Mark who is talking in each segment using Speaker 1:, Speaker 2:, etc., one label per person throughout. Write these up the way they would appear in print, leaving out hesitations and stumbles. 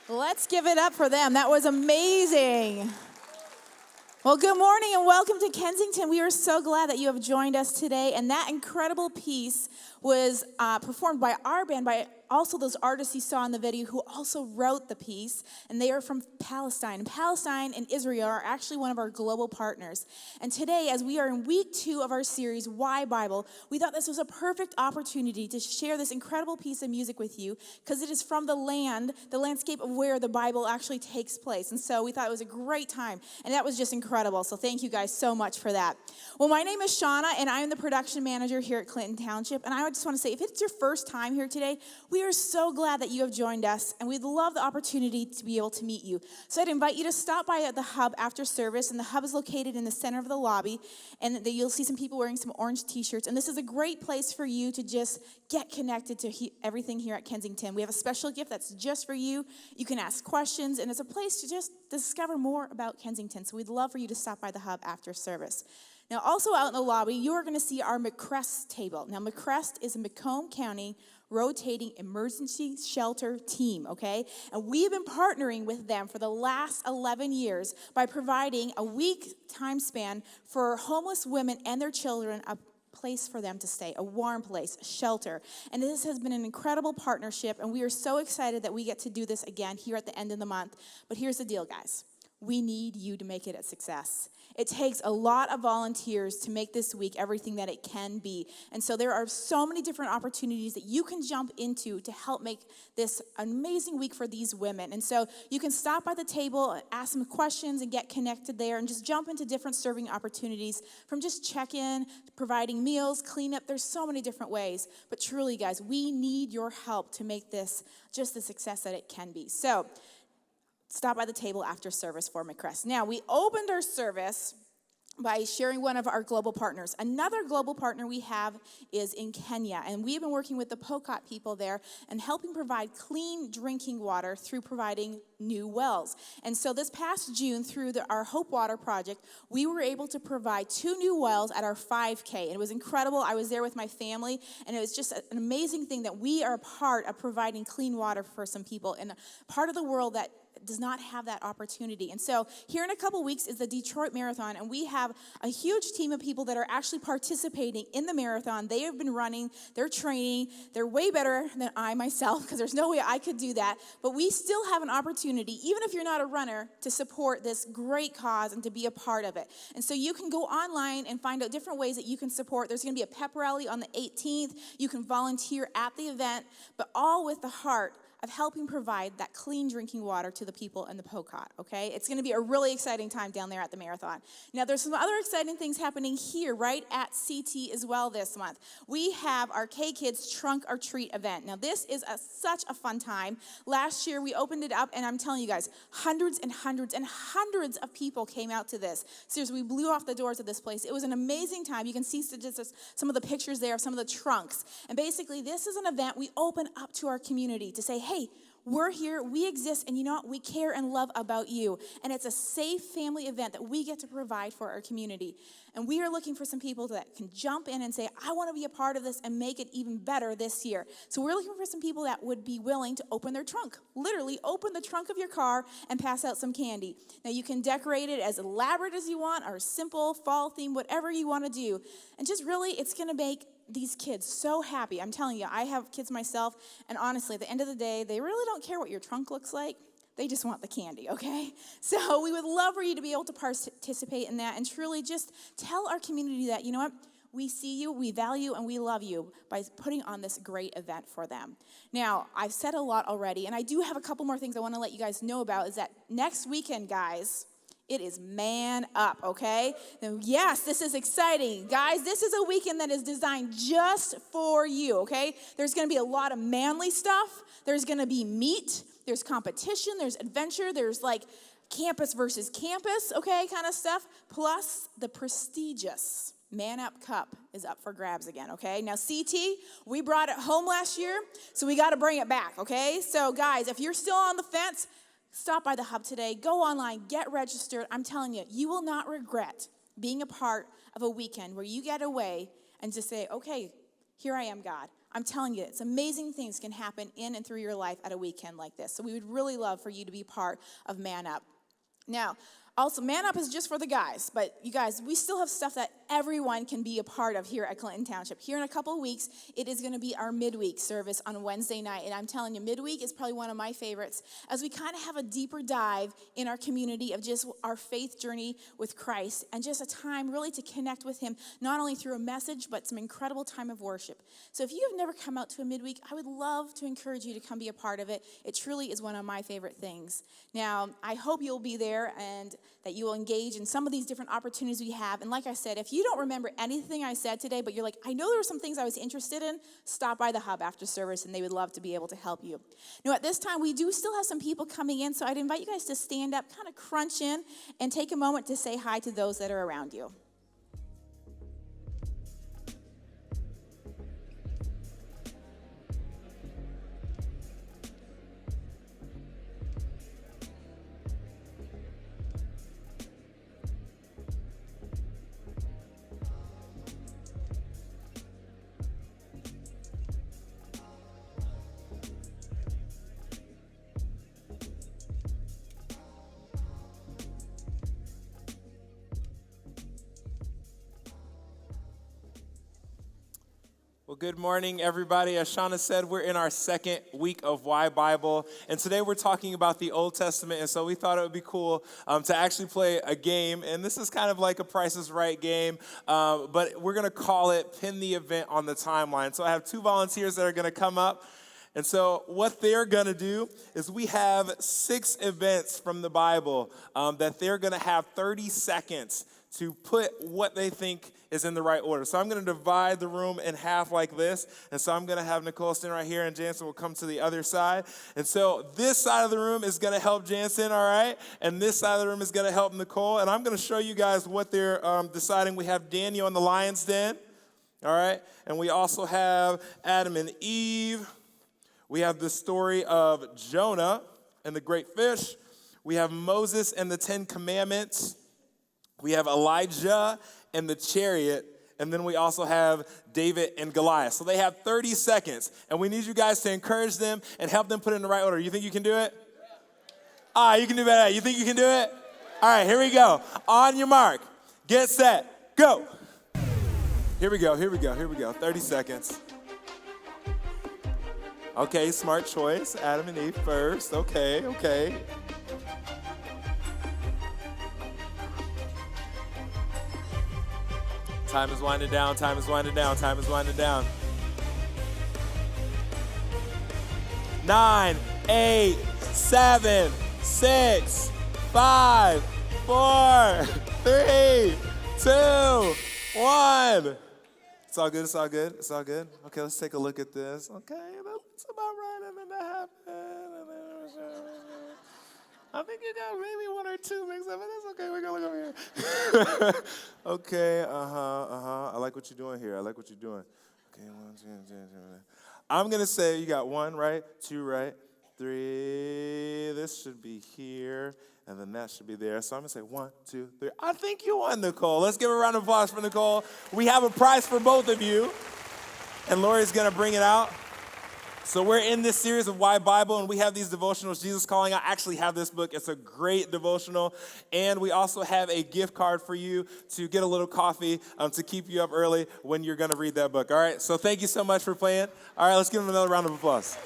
Speaker 1: Let's give it up for them. That was amazing. Well, good morning and welcome to Kensington. We are so glad that you have joined us today. And that incredible piece was performed by our band, by also those artists you saw in the video who also wrote the piece. And they are from Palestine. Palestine and Israel are actually one of our global partners. And today, as we are in week 2 of our series, Why Bible, we thought this was a perfect opportunity to share this incredible piece of music with you because it is from the landscape of where the Bible actually takes place. And so we thought it was a great time. And that was just incredible. incredible. So thank you guys so much for that. Well, my name is Shauna, and I am the production manager here at Clinton Township. And I just want to say, if it's your first time here today, we are so glad that you have joined us, and we'd love the opportunity to be able to meet you. So I'd invite you to stop by at the hub after service, and the hub is located in the center of the lobby, and you'll see some people wearing some orange t-shirts. And this is a great place for you to just get connected to everything here at Kensington. We have a special gift that's just for you. You can ask questions, and it's a place to just discover more about Kensington. So we'd love for you to stop by the hub after service. Now, also out in the lobby, you are going to see our McCrest table. Now, McCrest is a Macomb County rotating emergency shelter team, okay? And we've been partnering with them for the last 11 years by providing a week time span for homeless women and their children, a place for them to stay, a warm place, a shelter. And this has been an incredible partnership, and we are so excited that we get to do this again here at the end of the month. But here's the deal, guys. We need you to make it a success. It takes a lot of volunteers to make this week everything that it can be. And so there are so many different opportunities that you can jump into to help make this an amazing week for these women. And so you can stop by the table, ask some questions, and get connected there, and just jump into different serving opportunities, from just check-in, providing meals, cleanup. There's so many different ways. But truly, guys, we need your help to make this just the success that it can be. So stop by the table after service for McCrest. Now, we opened our service by sharing one of our global partners. Another global partner we have is in Kenya, and we've been working with the Pokot people there and helping provide clean drinking water through providing new wells. And so this past June, through our Hope Water project, we were able to provide 2 new wells at our 5K. And it was incredible. I was there with my family, and it was just an amazing thing that we are a part of providing clean water for some people in a part of the world that does not have that opportunity. And so here in a couple weeks is the Detroit Marathon, and we have a huge team of people that are actually participating in the marathon. They have been running, they're training, they're way better than I myself, because there's no way I could do that. But we still have an opportunity, even if you're not a runner, to support this great cause and to be a part of it. And so you can go online and find out different ways that you can support. There's going to be a pep rally on the 18th. You can volunteer at the event, but all with the heart of helping provide that clean drinking water to the people in the Pokot, okay? It's going to be a really exciting time down there at the marathon. Now, there's some other exciting things happening here right at CT as well this month. We have our K-Kids Trunk or Treat event. Now, this is such a fun time. Last year, we opened it up, and I'm telling you guys, hundreds and hundreds and hundreds of people came out to this. Seriously, we blew off the doors of this place. It was an amazing time. You can see just some of the pictures there of some of the trunks. And basically, this is an event we open up to our community to say, hey, we're here, we exist, and you know what? We care and love about you. And it's a safe family event that we get to provide for our community. And we are looking for some people that can jump in and say, I want to be a part of this and make it even better this year. So we're looking for some people that would be willing to open their trunk. Literally, open the trunk of your car and pass out some candy. Now, you can decorate it as elaborate as you want, or simple, fall theme, whatever you want to do. And just really, it's going to make these kids so happy. I'm telling you, I have kids myself, and honestly, at the end of the day, they really don't care what your trunk looks like. They just want the candy, okay? So we would love for you to be able to participate in that and truly just tell our community that, you know what, we see you, we value, and we love you by putting on this great event for them. Now, I've said a lot already, and I do have a couple more things I want to let you guys know about, is that next weekend, guys, it is Man Up, okay? Now, yes, this is exciting. Guys, this is a weekend that is designed just for you, okay? There's going to be a lot of manly stuff. There's going to be meat. There's competition. There's adventure. There's like campus versus campus, okay, kind of stuff. Plus, the prestigious Man Up Cup is up for grabs again, okay? Now, CT, we brought it home last year, so we got to bring it back, okay? So, guys, if you're still on the fence, stop by the hub today. Go online. Get registered. I'm telling you, you will not regret being a part of a weekend where you get away and just say, okay, here I am, God. I'm telling you, it's amazing things can happen in and through your life at a weekend like this. So we would really love for you to be part of Man Up. Now, also, Man Up is just for the guys, but you guys, we still have stuff that everyone can be a part of here at Clinton Township. Here in a couple of weeks, it is going to be our midweek service on Wednesday night, and I'm telling you, midweek is probably one of my favorites, as we kind of have a deeper dive in our community of just our faith journey with Christ, and just a time really to connect with Him, not only through a message, but some incredible time of worship. So if you have never come out to a midweek, I would love to encourage you to come be a part of it. It truly is one of my favorite things. Now, I hope you'll be there, and that you will engage in some of these different opportunities we have. And like I said, if you don't remember anything I said today, but you're like, I know there were some things I was interested in, stop by the hub after service, and they would love to be able to help you. Now, at this time, we do still have some people coming in, so I'd invite you guys to stand up, kind of crunch in, and take a moment to say hi to those that are around you.
Speaker 2: Well, good morning, everybody. As Shauna said, we're in our second week of Why Bible, and today we're talking about the Old Testament, and so we thought it would be cool to actually play a game, and this is kind of like a Price is Right game, but we're going to call it Pin the Event on the Timeline. So I have two volunteers that are going to come up, and so what they're going to do is we have 6 events from the Bible that they're going to have 30 seconds to put what they think is in the right order. So I'm going to divide the room in half like this. And so I'm going to have Nicole stand right here, and Jansen will come to the other side. And so this side of the room is going to help Jansen, all right? And this side of the room is going to help Nicole. And I'm going to show you guys what they're deciding. We have Daniel in the lion's den, all right? And we also have Adam and Eve. We have the story of Jonah and the great fish. We have Moses and the 10 Commandments. We have Elijah and the chariot, and then we also have David and Goliath. So they have 30 seconds, and we need you guys to encourage them and help them put it in the right order. You think you can do it? You can do better. You think you can do it? All right, here we go. On your mark, get set, go. Here we go. 30 seconds. Okay, smart choice. Adam and Eve first. Okay. Time is winding down. 9, 8, 7, 6, 5, 4, 3, 2, 1. It's all good. Okay, let's take a look at this. Okay, that's about right. And then that happened. I think you got maybe 1 or 2 mixed up, but that's okay. We're going to look over here. Okay, I like what you're doing here. Okay, 1, 2, 3. I'm going to say you got 1 right, 2 right, 3. This should be here, and then that should be there. So I'm going to say 1, 2, 3. I think you won, Nicole. Let's give a round of applause for Nicole. We have a prize for both of you, and Lori's going to bring it out. So we're in this series of Why Bible, and we have these devotionals, Jesus Calling. I actually have this book. It's a great devotional. And we also have a gift card for you to get a little coffee to keep you up early when you're going to read that book. All right? So thank you so much for playing. All right, let's give them another round of applause.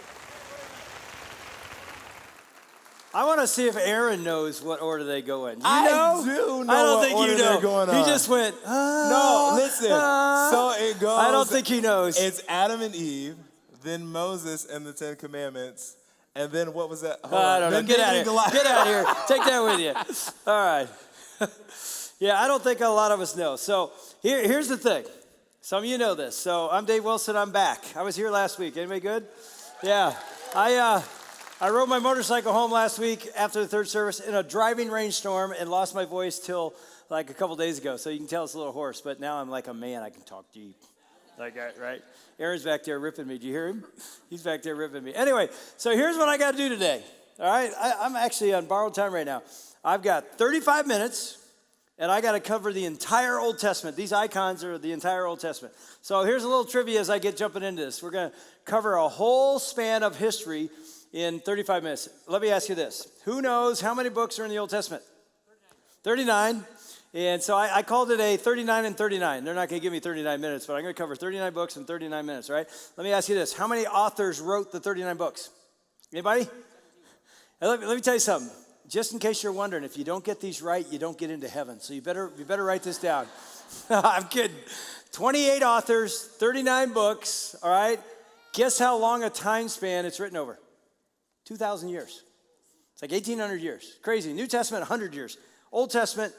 Speaker 3: I want to see if Aaron knows what order they go in.
Speaker 2: I do know.
Speaker 3: I don't
Speaker 2: what
Speaker 3: think
Speaker 2: order
Speaker 3: you know.
Speaker 2: They're going on.
Speaker 3: He just went,
Speaker 2: No, listen. So it goes.
Speaker 3: I don't think he knows.
Speaker 2: It's Adam and Eve, then Moses and the 10 Commandments, and then what was that?
Speaker 3: I don't know. Get out of here. Get out of here. Take that with you. All right. Yeah, I don't think a lot of us know. So here's the thing. Some of you know this. So I'm Dave Wilson. I'm back. I was here last week. Anybody good? Yeah. I rode my motorcycle home last week after the third service in a driving rainstorm and lost my voice till like a couple days ago. So you can tell it's a little hoarse, but now I'm like a man. I can talk deep. Like that, right? Aaron's back there ripping me. Do you hear him? He's back there ripping me. Anyway, so here's what I got to do today. All right? I'm actually on borrowed time right now. I've got 35 minutes, and I got to cover the entire Old Testament. These icons are the entire Old Testament. So here's a little trivia as I get jumping into this. We're going to cover a whole span of history in 35 minutes. Let me ask you this. Who knows how many books are in the Old Testament? 39. And so I called it a 39 and 39. They're not going to give me 39 minutes, but I'm going to cover 39 books in 39 minutes, right? Let me ask you this. How many authors wrote the 39 books? Anybody? Let me tell you something. Just in case you're wondering, if you don't get these right, you don't get into heaven. So you better write this down. I'm kidding. 28 authors, 39 books, all right? Guess how long a time span it's written over? 2,000 years. It's like 1,800 years. Crazy. New Testament, 100 years. Old Testament,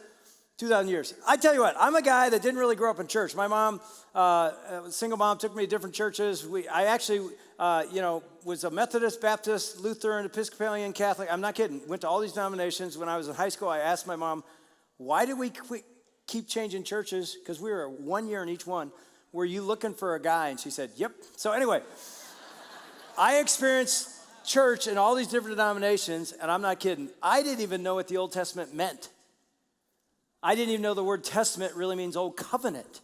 Speaker 3: 2,000 years. I tell you what, I'm a guy that didn't really grow up in church. My mom, single mom, took me to different churches. I actually, was a Methodist, Baptist, Lutheran, Episcopalian, Catholic. I'm not kidding. Went to all these denominations. When I was in high school, I asked my mom, why did we keep changing churches? Because we were 1 year in each one. Were you looking for a guy? And she said, yep. So anyway, I experienced church in all these different denominations, and I'm not kidding. I didn't even know what the Old Testament meant. I didn't even know the word testament really means old covenant.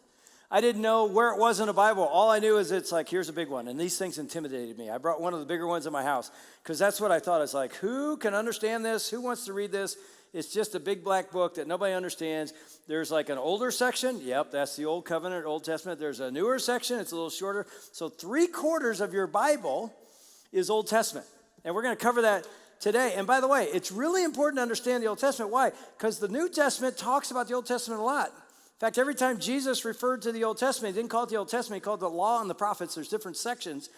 Speaker 3: I didn't know where it was in the Bible. All I knew is it's like, here's a big one. And these things intimidated me. I brought one of the bigger ones in my house because that's what I thought. It's like, who can understand this? Who wants to read this? It's just a big black book that nobody understands. There's like an older section. Yep, that's the Old Covenant, Old Testament. There's a newer section. It's a little shorter. So 3/4 of your Bible is Old Testament. And we're going to cover that today. And by the way, it's really important to understand the Old Testament. Why? Because the New Testament talks about the Old Testament a lot. In fact, every time Jesus referred to the Old Testament, he didn't call it the Old Testament, he called it the Law and the Prophets. There's different sections.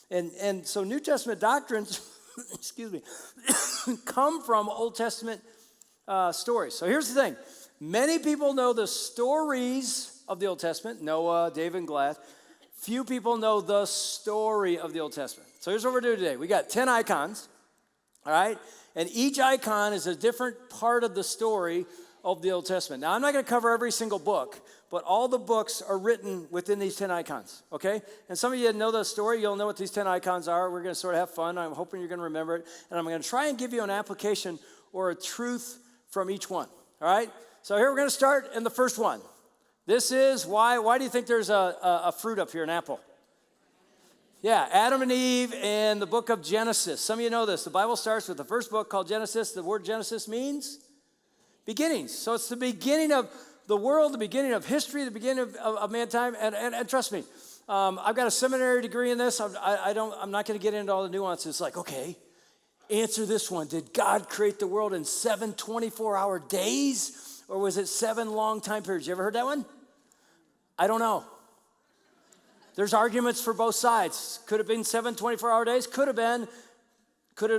Speaker 3: And so New Testament doctrines, excuse me, come from Old Testament stories. So here's the thing. Many people know the stories of the Old Testament, Noah, David, and Goliath. Few people know the story of the Old Testament. So here's what we're doing today. We got 10 icons, all right? And each icon is a different part of the story of the Old Testament. Now, I'm not going to cover every single book, but all the books are written within these 10 icons, okay? And some of you know the story. You'll know what these 10 icons are. We're going to sort of have fun. I'm hoping you're going to remember it. And I'm going to try and give you an application or a truth from each one, all right? So here we're going to start in the first one. This is why do you think there's a fruit up here, an apple? Yeah, Adam and Eve and the book of Genesis. Some of you know this. The Bible starts with the first book called Genesis. The word Genesis means beginnings. So it's the beginning of the world, the beginning of history, the beginning of mankind. And trust me, I've got a seminary degree in this. I'm not going to get into all the nuances. It's like, okay, answer this one. Did God create the world in 7 24-hour days? Or was it 7 long time periods? You ever heard that one? I don't know. There's arguments for both sides. Could have been 7 24-hour days. Could have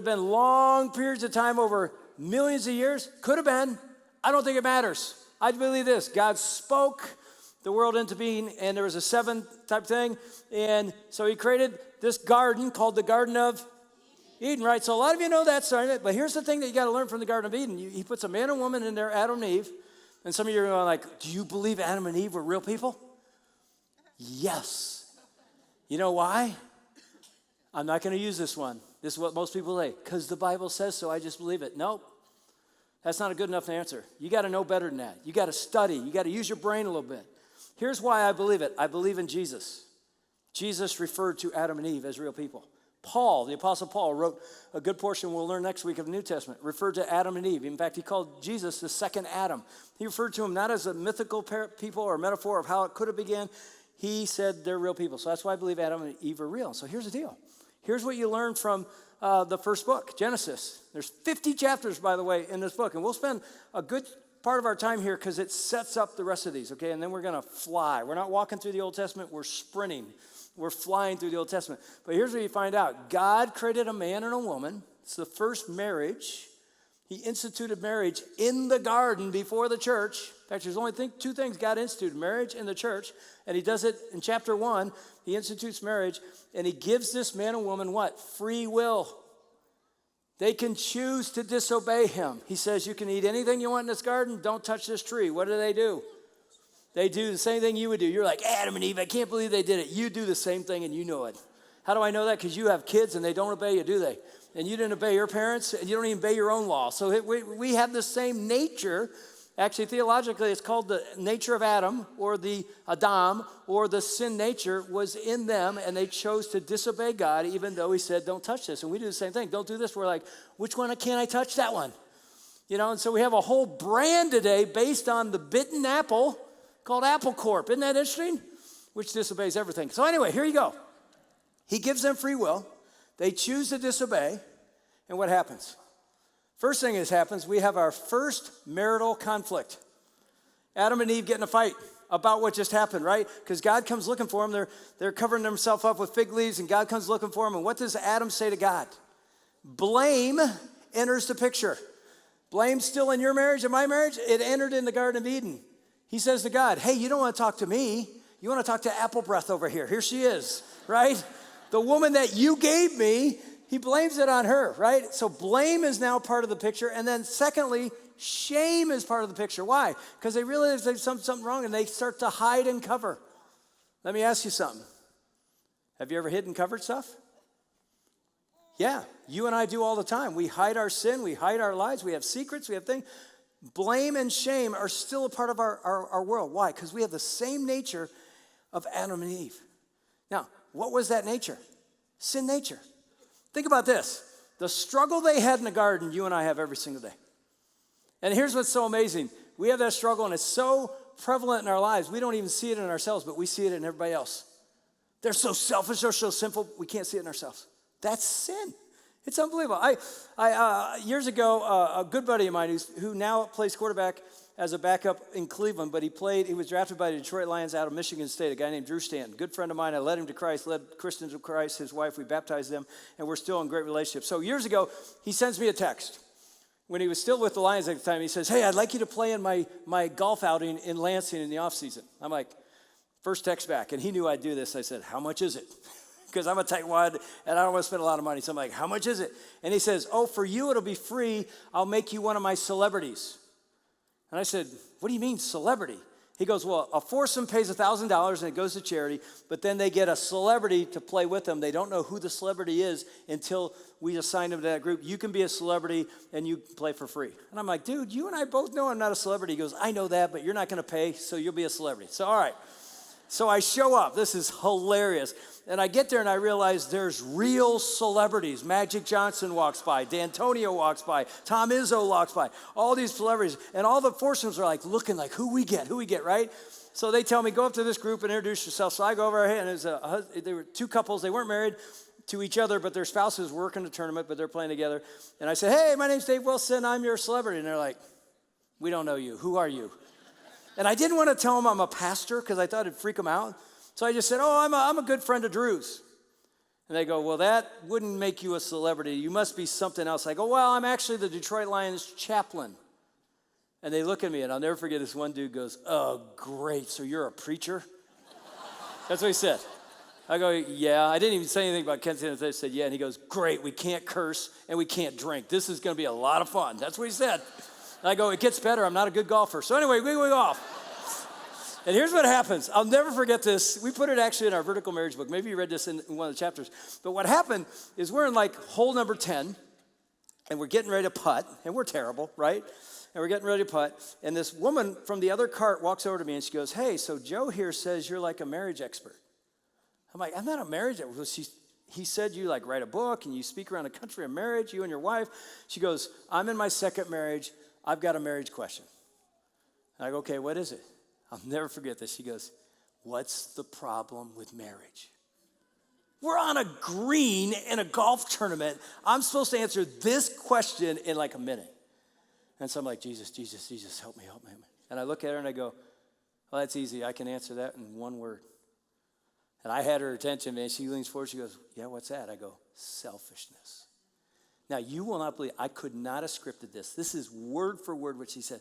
Speaker 3: been long periods of time over millions of years. Could have been. I don't think it matters. I believe this. God spoke the world into being, and there was a 7 type thing. And so he created this garden called the Garden of Eden, right? So a lot of you know that story. But here's the thing that you got to learn from the Garden of Eden. He puts a man and woman in there, Adam and Eve. And some of you are going like, do you believe Adam and Eve were real people? Yes. You know why? I'm not going to use this one. This is what most people say. Because the Bible says so, I just believe it. Nope. That's not a good enough answer. You got to know better than that. You got to study. You got to use your brain a little bit. Here's why I believe it. I believe in Jesus. Jesus referred to Adam and Eve as real people. Paul, the Apostle Paul, wrote a good portion we'll learn next week of the New Testament, referred to Adam and Eve. In fact, he called Jesus the second Adam. He referred to him not as a mythical people or a metaphor of how it could have begun. He said they're real people. So that's why I believe Adam and Eve are real. So here's the deal. Here's what you learn from the first book, Genesis. There's 50 chapters, by the way, in this book. And we'll spend a good part of our time here because it sets up the rest of these, okay? And then we're going to fly. We're not walking through the Old Testament. We're sprinting. We're flying through the Old Testament. But here's what you find out. God created a man and a woman. It's the first marriage. He instituted marriage in the garden before the church. In fact, there's only 2 things God instituted, marriage and the church. And he does it in chapter 1. He institutes marriage. And he gives this man and woman what? Free will. They can choose to disobey him. He says, you can eat anything you want in this garden. Don't touch this tree. What do? They do the same thing you would do. You're like, Adam and Eve, I can't believe they did it. You do the same thing and you know it. How do I know that? Because you have kids and they don't obey you, do they? And you didn't obey your parents and you don't even obey your own law. So we have the same nature. Actually, theologically, it's called the nature of Adam or the Adam or the sin nature was in them and they chose to disobey God even though he said, don't touch this. And we do the same thing. Don't do this. We're like, which one can't I touch? That one. You know, and so we have a whole brand today based on the bitten apple called Apple Corp. Isn't that interesting? Which disobeys everything. So anyway, here you go. He gives them free will. They choose to disobey. And what happens? First thing that happens, we have our first marital conflict. Adam and Eve get in a fight about what just happened, right? Because God comes looking for them. They're covering themselves up with fig leaves, and God comes looking for them. And what does Adam say to God? Blame enters the picture. Blame still in your marriage and my marriage? It entered in the Garden of Eden. He says to God, hey, you don't want to talk to me. You want to talk to Apple Breath over here. Here she is, right? The woman that you gave me, he blames it on her, right? So blame is now part of the picture. And then secondly, shame is part of the picture. Why? Because they realize they've done something wrong and they start to hide and cover. Let me ask you something. Have you ever hid and covered stuff? Yeah, you and I do all the time. We hide our sin, we hide our lies, we have secrets, we have things. Blame and shame are still a part of our world. Why? Because we have the same nature of Adam and Eve. Now, what was that nature? Sin nature. Think about this. The struggle they had in the garden, you and I have every single day. And here's what's so amazing. We have that struggle, and it's so prevalent in our lives, we don't even see it in ourselves, but we see it in everybody else. They're so selfish, they're so sinful, we can't see it in ourselves. That's sin. It's unbelievable. Years ago, a good buddy of mine who now plays quarterback as a backup in Cleveland, but he was drafted by the Detroit Lions out of Michigan State, a guy named Drew Stanton. Good friend of mine. I led him to Christ, led Christians to Christ, his wife. We baptized them, and we're still in great relationship. So years ago, he sends me a text. When he was still with the Lions at the time, he says, hey, I'd like you to play in my golf outing in Lansing in the offseason. I'm like, first text back, and he knew I'd do this. I said, how much is it? Because I'm a tightwad, and I don't want to spend a lot of money. So I'm like, how much is it? And he says, oh, for you, it'll be free. I'll make you one of my celebrities. And I said, what do you mean celebrity? He goes, well, a foursome pays $1,000 and it goes to charity, but then they get a celebrity to play with them. They don't know who the celebrity is until we assign them to that group. You can be a celebrity and you play for free. And I'm like, dude, you and I both know I'm not a celebrity. He goes, I know that, but you're not going to pay, so you'll be a celebrity. So, all right. So I show up. This is hilarious. And I get there and I realize there's real celebrities. Magic Johnson walks by. D'Antonio walks by. Tom Izzo walks by. All these celebrities. And all the foursomes are like looking like, who we get, right? So they tell me, go up to this group and introduce yourself. So I go over here, and there were two couples. They weren't married to each other, but their spouses work in the tournament, but they're playing together. And I say, hey, my name's Dave Wilson. I'm your celebrity. And they're like, we don't know you. Who are you? And I didn't want to tell them I'm a pastor because I thought it'd freak them out. So I just said, oh, I'm a good friend of Drew's. And they go, well, that wouldn't make you a celebrity. You must be something else. I go, well, I'm actually the Detroit Lions chaplain. And they look at me, and I'll never forget this one dude goes, oh, great, so you're a preacher? That's what he said. I go, yeah. I didn't even say anything about Kensington. I said, yeah. And he goes, great, we can't curse and we can't drink. This is going to be a lot of fun. That's what he said. I go, it gets better. I'm not a good golfer. So anyway, we go off. And here's what happens. I'll never forget this. We put it actually in our vertical marriage book. Maybe you read this in one of the chapters. But what happened is we're in like hole number 10, and we're getting ready to putt, and we're terrible, right? And we're getting ready to putt. And this woman from the other cart walks over to me, and she goes, hey, so Joe here says you're like a marriage expert. I'm like, I'm not a marriage expert. He said you like write a book, and you speak around the country on marriage, you and your wife. She goes, I'm in my second marriage. I've got a marriage question. And I go, okay, what is it? I'll never forget this. She goes, what's the problem with marriage? We're on a green in a golf tournament. I'm supposed to answer this question in like a minute. And so I'm like, Jesus, help me. And I look at her and I go, well, that's easy. I can answer that in one word. And I had her attention, man. She leans forward. She goes, yeah, what's that? I go, selfishness. Now, you will not believe, I could not have scripted this. This is word for word what she said.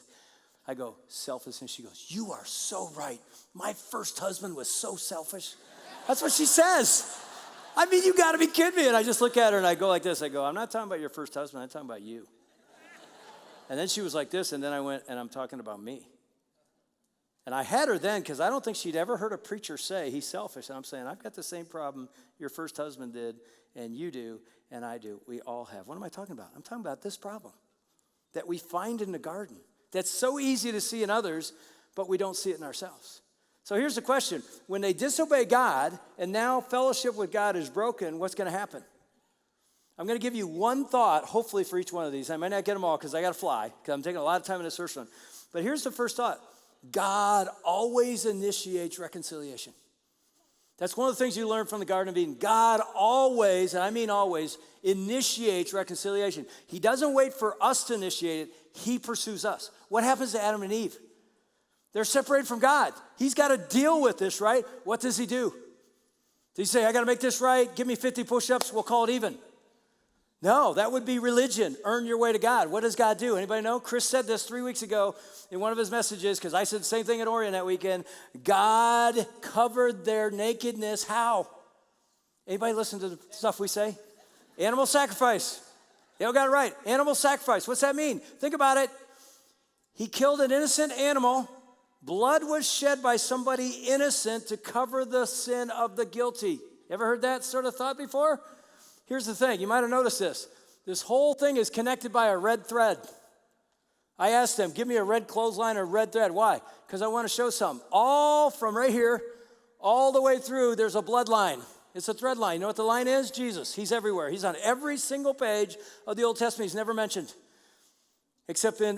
Speaker 3: I go, selfishness. She goes, you are so right. My first husband was so selfish. That's what she says. I mean, you got to be kidding me. And I just look at her and I go like this. I go, I'm not talking about your first husband. I'm talking about you. And then she was like this. And then I went, and I'm talking about me. And I had her then because I don't think she'd ever heard a preacher say he's selfish. And I'm saying, I've got the same problem your first husband did, and you do, and I do. We all have. What am I talking about? I'm talking about this problem that we find in the garden that's so easy to see in others, but we don't see it in ourselves. So here's the question. When they disobey God, and now fellowship with God is broken, what's going to happen? I'm going to give you one thought, hopefully for each one of these. I might not get them all because I got to fly, because I'm taking a lot of time in this first one. But here's the first thought. God always initiates reconciliation. That's one of the things you learn from the Garden of Eden. God always, and I mean always, initiates reconciliation. He doesn't wait for us to initiate it. He pursues us. What happens to Adam and Eve? They're separated from God. He's got to deal with this, right? What does he do? Does he say, I got to make this right? Give me 50 push-ups. We'll call it even. No, that would be religion. Earn your way to God. What does God do? Anybody know? Chris said this 3 weeks ago in one of his messages, because I said the same thing at Orion that weekend. God covered their nakedness. How? Anybody listen to the stuff we say? Animal sacrifice. You all got it right. Animal sacrifice. What's that mean? Think about it. He killed an innocent animal. Blood was shed by somebody innocent to cover the sin of the guilty. You ever heard that sort of thought before? Here's the thing. You might have noticed this. This whole thing is connected by a red thread. I asked them, give me a red clothesline or red thread. Why? Because I want to show something. All from right here, all the way through, there's a bloodline. It's a thread line. You know what the line is? Jesus. He's everywhere. He's on every single page of the Old Testament. He's never mentioned. Except in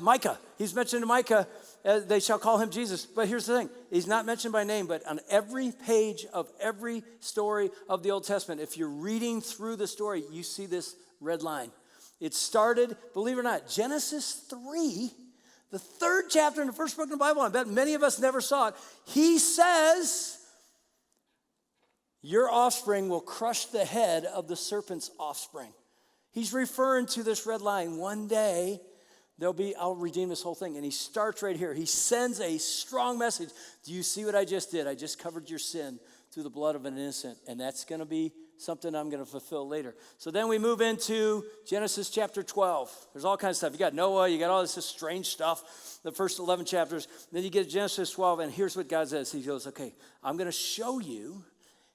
Speaker 3: Micah. He's mentioned in Micah. They shall call him Jesus. But here's the thing. He's not mentioned by name, but on every page of every story of the Old Testament, if you're reading through the story, you see this red line. It started, believe it or not, Genesis 3, the third chapter in the first book of the Bible. I bet many of us never saw it. He says, your offspring will crush the head of the serpent's offspring. He's referring to this red line. One day, I'll redeem this whole thing. And he starts right here. He sends a strong message. Do you see what I just did? I just covered your sin through the blood of an innocent. And that's going to be something I'm going to fulfill later. So then we move into Genesis chapter 12. There's all kinds of stuff. You got Noah. You got all this strange stuff. The first 11 chapters. Then you get Genesis 12. And here's what God says. He goes, okay, I'm going to show you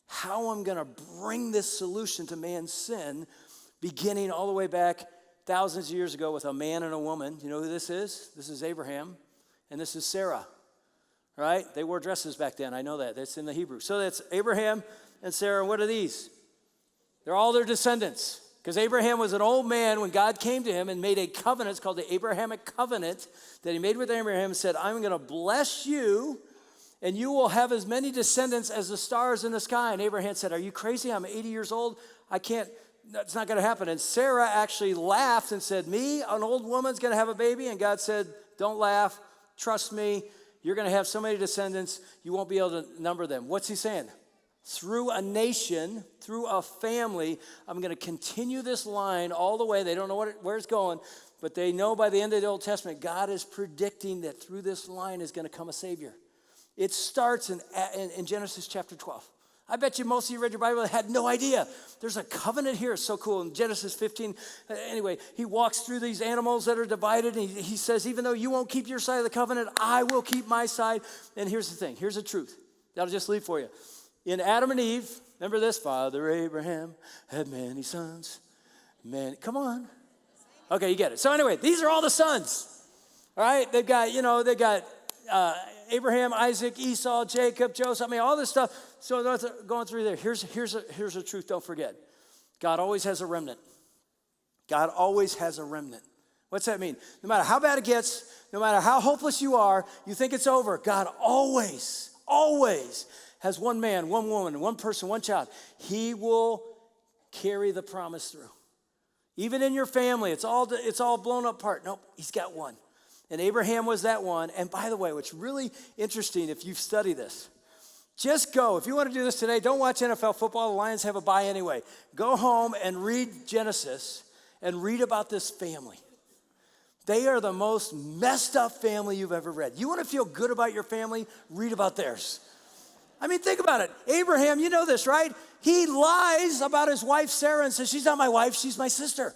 Speaker 3: how I'm going to bring this solution to man's sin, beginning all the way back thousands of years ago with a man and a woman. You know who this is? This is Abraham, and this is Sarah, right? They wore dresses back then. I know that. That's in the Hebrew. So that's Abraham and Sarah. What are these? They're all their descendants. Because Abraham was an old man when God came to him and made a covenant. It's called the Abrahamic covenant that he made with Abraham and said, I'm going to bless you, and you will have as many descendants as the stars in the sky. And Abraham said, are you crazy? I'm 80 years old. I can't. That's not going to happen. And Sarah actually laughed and said, me, an old woman's going to have a baby? And God said, don't laugh. Trust me. You're going to have so many descendants, you won't be able to number them. What's he saying? Through a nation, through a family, I'm going to continue this line all the way. They don't know where it's going, but they know by the end of the Old Testament, God is predicting that through this line is going to come a Savior. It starts in Genesis chapter 12. I bet you most of you read your Bible and had no idea. There's a covenant here. It's so cool. In Genesis 15, anyway, he walks through these animals that are divided, and he says, even though you won't keep your side of the covenant, I will keep my side. And here's the thing. Here's the truth. That'll just leave for you. In Adam and Eve, remember this? Father Abraham had many sons. Come on. Okay, you get it. So anyway, these are all the sons. All right? They've got Abraham, Isaac, Esau, Jacob, Joseph. I mean, all this stuff. So going through there. Here's a truth. Don't forget. God always has a remnant. God always has a remnant. What's that mean? No matter how bad it gets, no matter how hopeless you are, you think it's over. God always has one man, one woman, one person, one child. He will carry the promise through. Even in your family, it's all blown up apart. Nope, he's got one. And Abraham was that one. And by the way, what's really interesting, if you've studied this, just go. If you want to do this today, don't watch NFL football. The Lions have a bye anyway. Go home and read Genesis and read about this family. They are the most messed up family you've ever read. You want to feel good about your family? Read about theirs. I mean, think about it. Abraham, you know this, right? He lies about his wife Sarah and says, she's not my wife, she's my sister.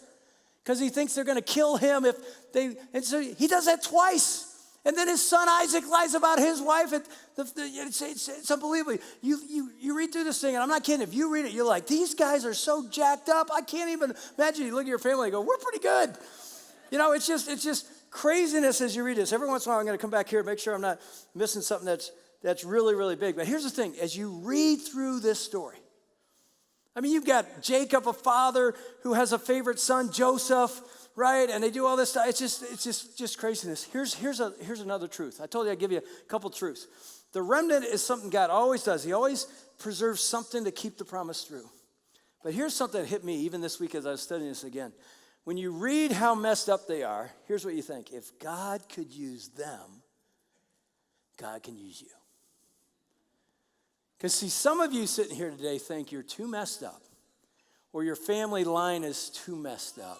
Speaker 3: Because he thinks they're going to kill him and so he does that twice. And then his son Isaac lies about his wife. It's unbelievable. You read through this thing, and I'm not kidding. If you read it, you're like, these guys are so jacked up. I can't even imagine. You look at your family and go, we're pretty good. You know, it's just craziness as you read this. Every once in a while, I'm going to come back here and make sure I'm not missing something that's really, really big. But here's the thing. As you read through this story, I mean, you've got Jacob, a father who has a favorite son, Joseph, right? And they do all this stuff. It's just craziness. Here's another truth. I told you I'd give you a couple truths. The remnant is something God always does. He always preserves something to keep the promise through. But here's something that hit me even this week as I was studying this again. When you read how messed up they are, here's what you think. If God could use them, God can use you. Because see, some of you sitting here today think you're too messed up, or your family line is too messed up,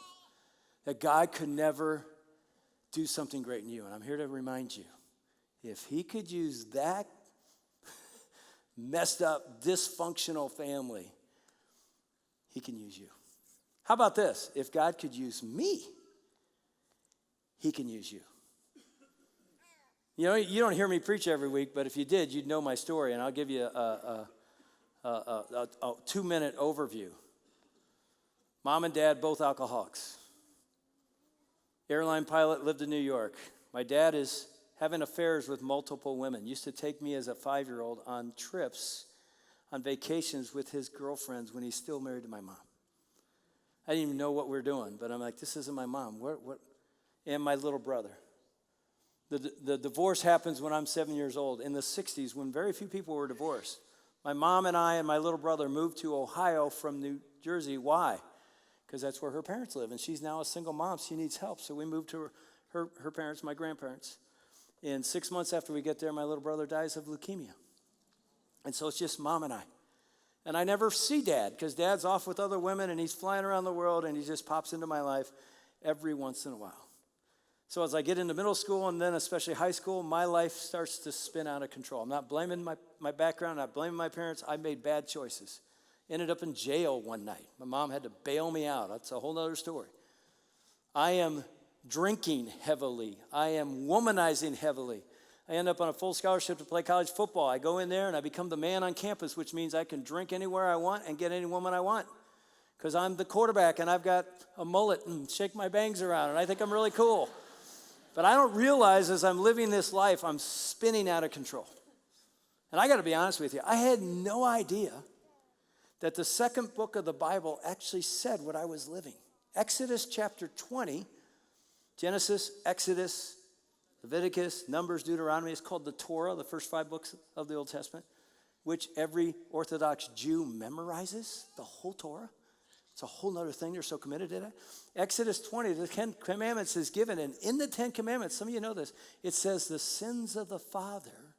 Speaker 3: that God could never do something great in you. And I'm here to remind you, if he could use that messed up, dysfunctional family, he can use you. How about this? If God could use me, he can use you. You know, you don't hear me preach every week, but if you did, you'd know my story, and I'll give you a 2-minute overview. Mom and dad, both alcoholics. Airline pilot, lived in New York. My dad is having affairs with multiple women. Used to take me as a 5-year-old on trips, on vacations with his girlfriends when he's still married to my mom. I didn't even know what we were doing, but I'm like, this isn't my mom. What? And my little brother. The divorce happens when I'm 7 years old. In the 60s, when very few people were divorced, my mom and I and my little brother moved to Ohio from New Jersey. Why? Because that's where her parents live, and she's now a single mom. She needs help, so we moved to her parents, my grandparents. And 6 months after we get there, my little brother dies of leukemia. And so it's just mom and I. And I never see dad, because dad's off with other women, and he's flying around the world, and he just pops into my life every once in a while. So as I get into middle school and then especially high school, my life starts to spin out of control. I'm not blaming my background, not blaming my parents. I made bad choices. Ended up in jail one night. My mom had to bail me out. That's a whole other story. I am drinking heavily. I am womanizing heavily. I end up on a full scholarship to play college football. I go in there and I become the man on campus, which means I can drink anywhere I want and get any woman I want. Because I'm the quarterback and I've got a mullet and shake my bangs around and I think I'm really cool. But I don't realize as I'm living this life, I'm spinning out of control. And I got to be honest with you, I had no idea that the second book of the Bible actually said what I was living. Exodus chapter 20, Genesis, Exodus, Leviticus, Numbers, Deuteronomy, it's called the Torah, the first 5 books of the Old Testament, which every Orthodox Jew memorizes, the whole Torah. It's a whole other thing. They're so committed to that. Exodus 20, the 10 Commandments is given. And in the 10 Commandments, some of you know this, it says the sins of the father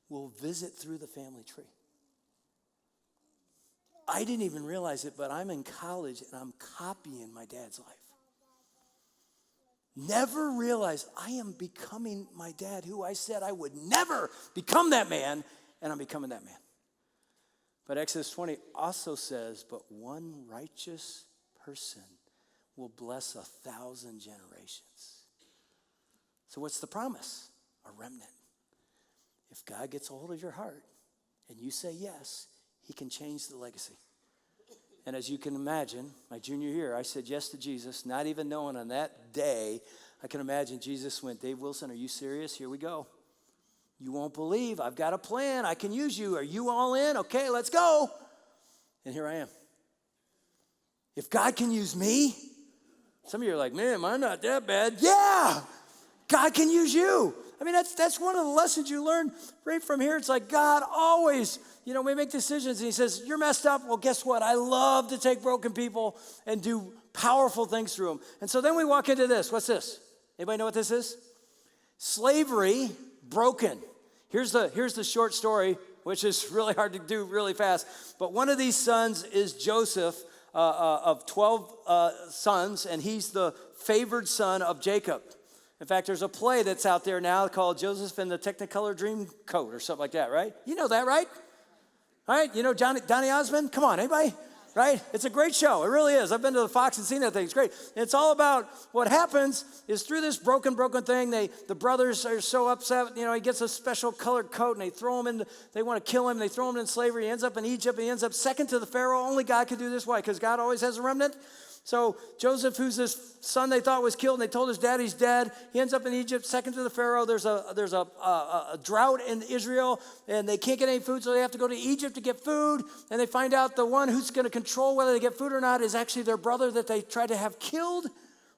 Speaker 3: will visit through the family tree. I didn't even realize it, but I'm in college and I'm copying my dad's life. Never realized I am becoming my dad, who I said I would never become that man, and I'm becoming that man. But Exodus 20 also says, but one righteous person will bless 1,000 generations. So what's the promise? A remnant. If God gets a hold of your heart and you say yes, he can change the legacy. And as you can imagine, my junior year, I said yes to Jesus, not even knowing on that day, I can imagine Jesus went, Dave Wilson, are you serious? Here we go. You won't believe. I've got a plan. I can use you. Are you all in? Okay, let's go. And here I am. If God can use me, some of you are like, man, I'm not that bad. Yeah, God can use you. I mean, that's one of the lessons you learn right from here. It's like God always, we make decisions and he says, you're messed up. Well, guess what? I love to take broken people and do powerful things through them. And so then we walk into this. What's this? Anybody know what this is? Slavery broken. Here's the short story, which is really hard to do really fast. But one of these sons is Joseph of 12 sons, and he's the favored son of Jacob. In fact, there's a play that's out there now called Joseph and the Technicolor Dreamcoat or something like that, right? You know that, right? All right, you know Donny Osmond? Come on, anybody? Right? It's a great show. It really is. I've been to the Fox and seen that thing. It's great. And it's all about what happens is through this broken thing, the brothers are so upset. He gets a special colored coat and they throw him in. They want to kill him. They throw him in slavery. He ends up in Egypt. He ends up second to the Pharaoh. Only God could do this. Why? Because God always has a remnant. So Joseph, who's this son they thought was killed, and they told his dad he's dead. He ends up in Egypt, second to the Pharaoh. There's a drought in Israel, and they can't get any food, so they have to go to Egypt to get food. And they find out the one who's going to control whether they get food or not is actually their brother that they tried to have killed.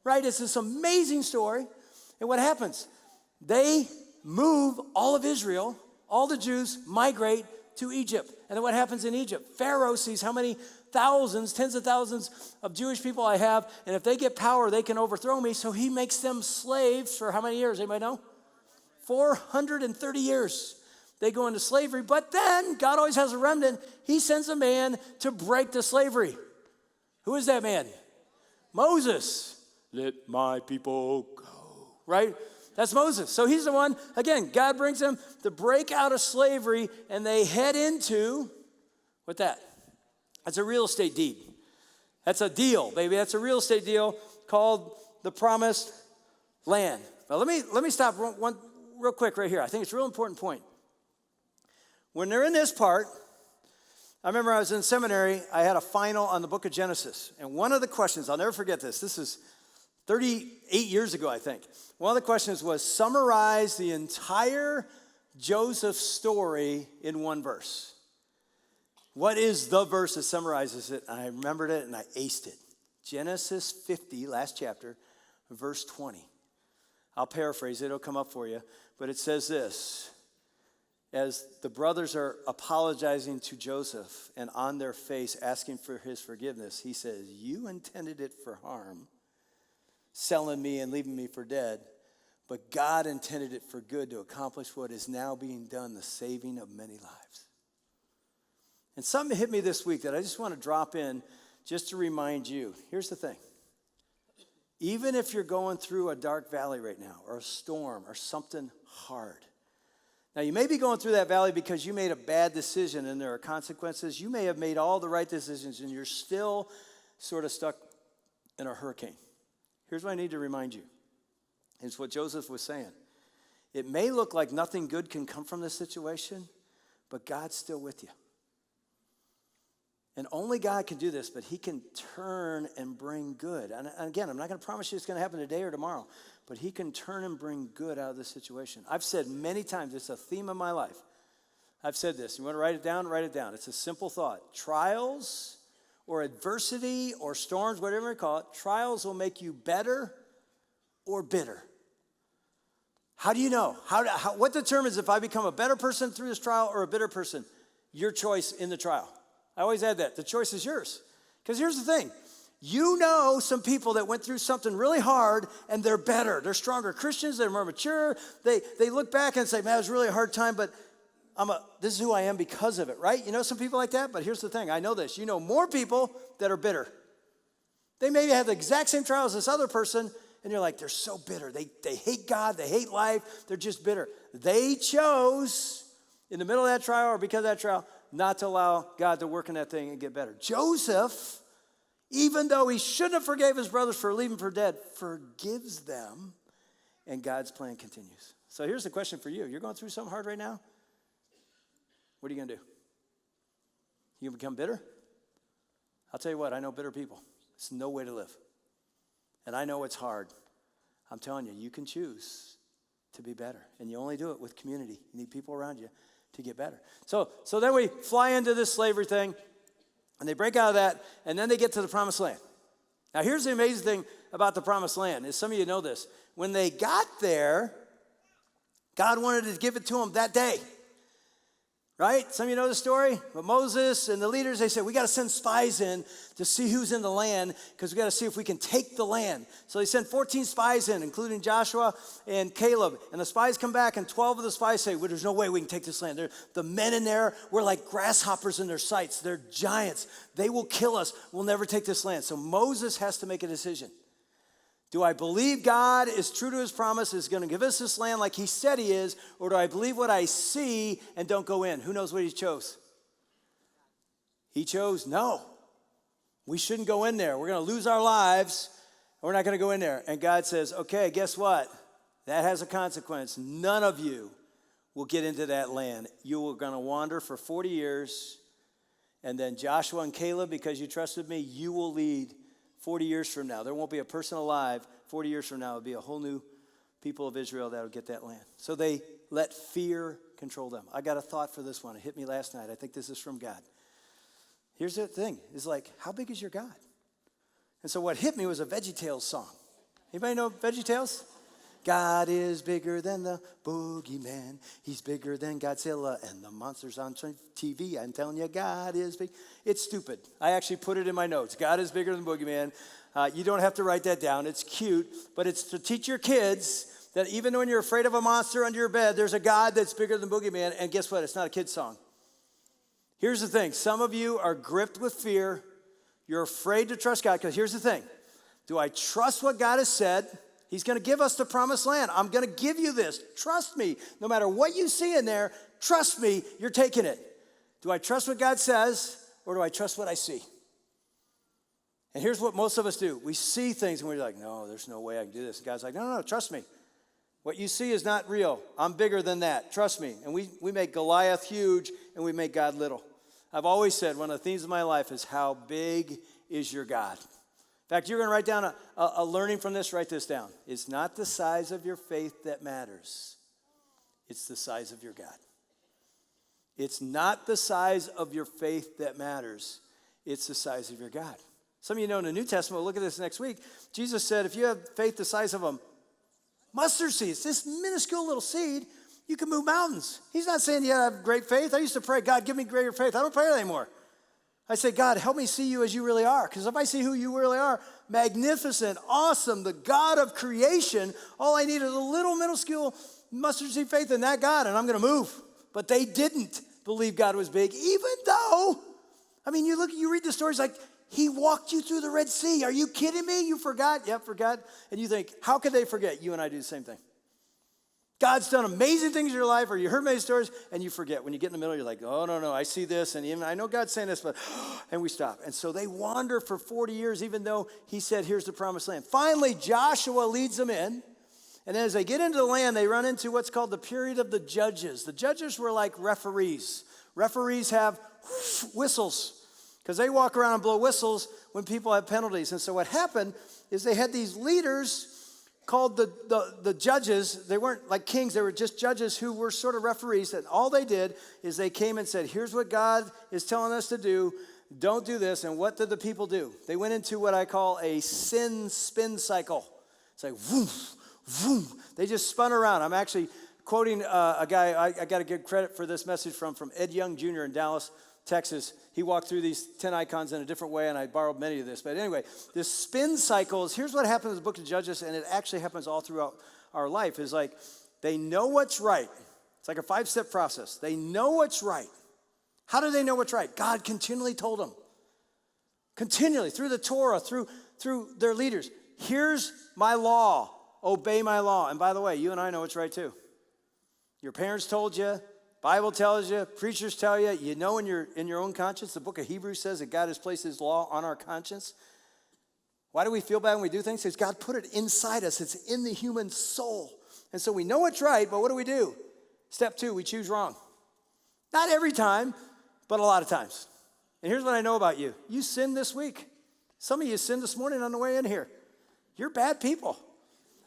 Speaker 3: Right? It's this amazing story. And what happens? They move all of Israel, all the Jews migrate to Egypt. And then what happens in Egypt? Pharaoh sees how many thousands, tens of thousands of Jewish people I have, and if they get power, they can overthrow me. So he makes them slaves for how many years? Anybody know? 430 years. they go into slavery, but then God always has a remnant. He sends a man to break the slavery. Who is that man? Moses. Let my people go, right? That's Moses. So he's the one, again, God brings them to break out of slavery, and they head into, what that? That's a real estate deed. That's a deal, baby. That's a real estate deal called the Promised Land. Now let me stop one real quick right here. I think it's a real important point. When they're in this part, I remember I was in seminary, I had a final on the book of Genesis. And one of the questions, I'll never forget this. This is 38 years ago, I think. One of the questions was summarize the entire Joseph story in one verse. What is the verse that summarizes it? I remembered it and I aced it. Genesis 50, last chapter, verse 20. I'll paraphrase it, it'll come up for you. But it says this: as the brothers are apologizing to Joseph and on their face asking for his forgiveness, he says, you intended it for harm, selling me and leaving me for dead, but God intended it for good to accomplish what is now being done, the saving of many lives. And something hit me this week that I just want to drop in just to remind you. Here's the thing. Even if you're going through a dark valley right now, or a storm, or something hard. Now, you may be going through that valley because you made a bad decision and there are consequences. You may have made all the right decisions and you're still sort of stuck in a hurricane. Here's what I need to remind you. It's what Joseph was saying. It may look like nothing good can come from this situation, but God's still with you. And only God can do this, but he can turn and bring good. And again, I'm not going to promise you it's going to happen today or tomorrow, but he can turn and bring good out of this situation. I've said many times, it's a theme of my life. I've said this. You want to write it down? Write it down. It's a simple thought. Trials or adversity or storms, whatever you call it, trials will make you better or bitter. How do you know? What determines if I become a better person through this trial or a bitter person? Your choice in the trial. I always add that. The choice is yours. Because here's the thing. You know some people that went through something really hard and they're better. They're stronger Christians. They're more mature. They look back and say, man, it was really a hard time, but this is who I am because of it, right? You know some people like that? But here's the thing. I know this. You know more people that are bitter. They maybe have the exact same trials as this other person, and you're like, they're so bitter. They hate God. They hate life. They're just bitter. They chose in the middle of that trial or because of that trial not to allow God to work in that thing and get better. Joseph, even though he shouldn't have forgave his brothers for leaving for dead, forgives them, and God's plan continues. So here's the question for you. You're going through something hard right now? What are you going to do? You going to become bitter? I'll tell you what, I know bitter people. It's no way to live. And I know it's hard. I'm telling you, you can choose to be better. And you only do it with community. You need people around you to get better. So then we fly into this slavery thing, and they break out of that, and then they get to the Promised Land. Now, here's the amazing thing about the Promised Land, is some of you know this. When they got there, God wanted to give it to them that day. Right? Some of you know the story. But Moses and the leaders, they said, we got to send spies in to see who's in the land because we got to see if we can take the land. So they sent 14 spies in, including Joshua and Caleb. And the spies come back, and 12 of the spies say, well, there's no way we can take this land. The men in there were like grasshoppers in their sights. They're giants. They will kill us. We'll never take this land. So Moses has to make a decision. Do I believe God is true to his promise, is going to give us this land like he said he is, or do I believe what I see and don't go in? Who knows what he chose? He chose no. We shouldn't go in there. We're going to lose our lives, and we're not going to go in there. And God says, okay, guess what? That has a consequence. None of you will get into that land. You are going to wander for 40 years, and then Joshua and Caleb, because you trusted me, you will lead 40 years from now. There won't be a person alive. 40 years from now, it'll be a whole new people of Israel that will get that land. So they let fear control them. I got a thought for this one. It hit me last night. I think this is from God. Here's the thing. It's like, how big is your God? And so what hit me was a VeggieTales song. Anybody know VeggieTales? God is bigger than the boogeyman. He's bigger than Godzilla and the monsters on TV. I'm telling you, God is big. It's stupid. I actually put it in my notes. God is bigger than boogeyman. You don't have to write that down. It's cute, but it's to teach your kids That even when you're afraid of a monster under your bed, there's a God that's bigger than Boogeyman. And guess what? It's not a kid's song. Here's the thing. Some of you are gripped with fear. You're afraid to trust God. Because here's the thing. Do I trust what God has said? He's going to give us the promised land. I'm going to give you this. Trust me. No matter what you see in there, trust me, you're taking it. Do I trust what God says, or do I trust what I see? And here's what most of us do. We see things and we're like, no, there's no way I can do this. And God's like, no, trust me. What you see is not real. I'm bigger than that. Trust me. And we make Goliath huge and we make God little. I've always said one of the themes of my life is how big is your God? In fact, you're going to write down a learning from this. Write this down. It's not the size of your faith that matters. It's the size of your God. It's not the size of your faith that matters. It's the size of your God. Some of you know in the New Testament, we'll look at this next week, Jesus said, if you have faith the size of a mustard seed, it's this minuscule little seed, you can move mountains. He's not saying you have great faith. I used to pray, God, give me greater faith. I don't pray that anymore. I say, God, help me see you as you really are. Because if I see who you really are, magnificent, awesome, the God of creation, all I need is a little minuscule mustard seed faith in that God, and I'm going to move. But they didn't believe God was big, even though, I mean, you read the stories like, he walked you through the Red Sea. Are you kidding me? You forgot? Yep, forgot. And you think, how could they forget? You and I do the same thing. God's done amazing things in your life, or you heard many stories, and you forget. When you get in the middle, you're like, oh, no, I see this, and even I know God's saying this, but, and we stop. And so they wander for 40 years, even though he said, here's the promised land. Finally, Joshua leads them in. And as they get into the land, they run into what's called the period of the judges. The judges were like referees. Referees have whistles because they walk around and blow whistles when people have penalties. And so what happened is they had these leaders called the judges. They weren't like kings. They were just judges who were sort of referees. And all they did is they came and said, here's what God is telling us to do. Don't do this. And what did the people do? They went into what I call a sin spin cycle. It's like, woof. Vroom. They just spun around. I'm actually quoting a guy, I got to give credit for this message from Ed Young Jr. in Dallas, Texas. He walked through these 10 icons in a different way, and I borrowed many of this. But anyway, this spin cycle is, here's what happens in the book of Judges, and it actually happens all throughout our life, is like they know what's right. It's like a 5-step process. They know what's right. How do they know what's right? God continually told them. Continually, through the Torah, through their leaders. Here's my law. Obey my law. And by the way, you and I know it's right too. Your parents told you, Bible tells you, preachers tell you, you know in your own conscience. The book of Hebrews says that God has placed his law on our conscience. Why do we feel bad when we do things? Because God put it inside us. It's in the human soul. And so we know it's right, but what do? Step 2, we choose wrong. Not every time, but a lot of times. And here's what I know about you. You sinned this week. Some of you sinned this morning on the way in here. You're bad people.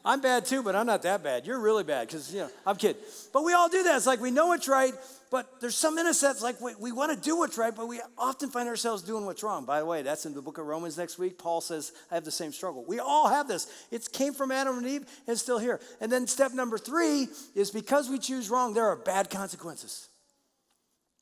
Speaker 3: I'm bad too, but I'm not that bad. You're really bad because, I'm kidding. But we all do that. It's like we know what's right, but there's some innocence, like we want to do what's right, but we often find ourselves doing what's wrong. By the way, that's in the book of Romans next week. Paul says, I have the same struggle. We all have this. It came from Adam and Eve and it's still here. And then step number 3 is because we choose wrong, there are bad consequences.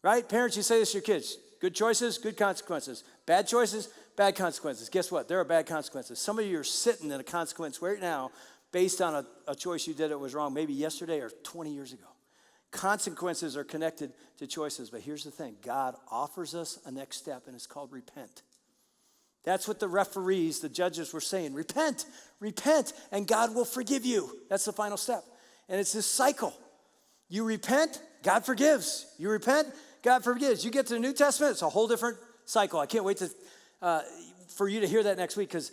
Speaker 3: Right? Parents, you say this to your kids. Good choices, good consequences. Bad choices, bad consequences. Guess what? There are bad consequences. Some of you are sitting in a consequence right now based on a choice you did that was wrong, maybe yesterday or 20 years ago. Consequences are connected to choices, but here's the thing. God offers us a next step, and it's called repent. That's what the referees, the judges were saying. Repent, and God will forgive you. That's the final step. And it's this cycle. You repent, God forgives. You repent, God forgives. You get to the New Testament, it's a whole different cycle. I can't wait for you to hear that next week because,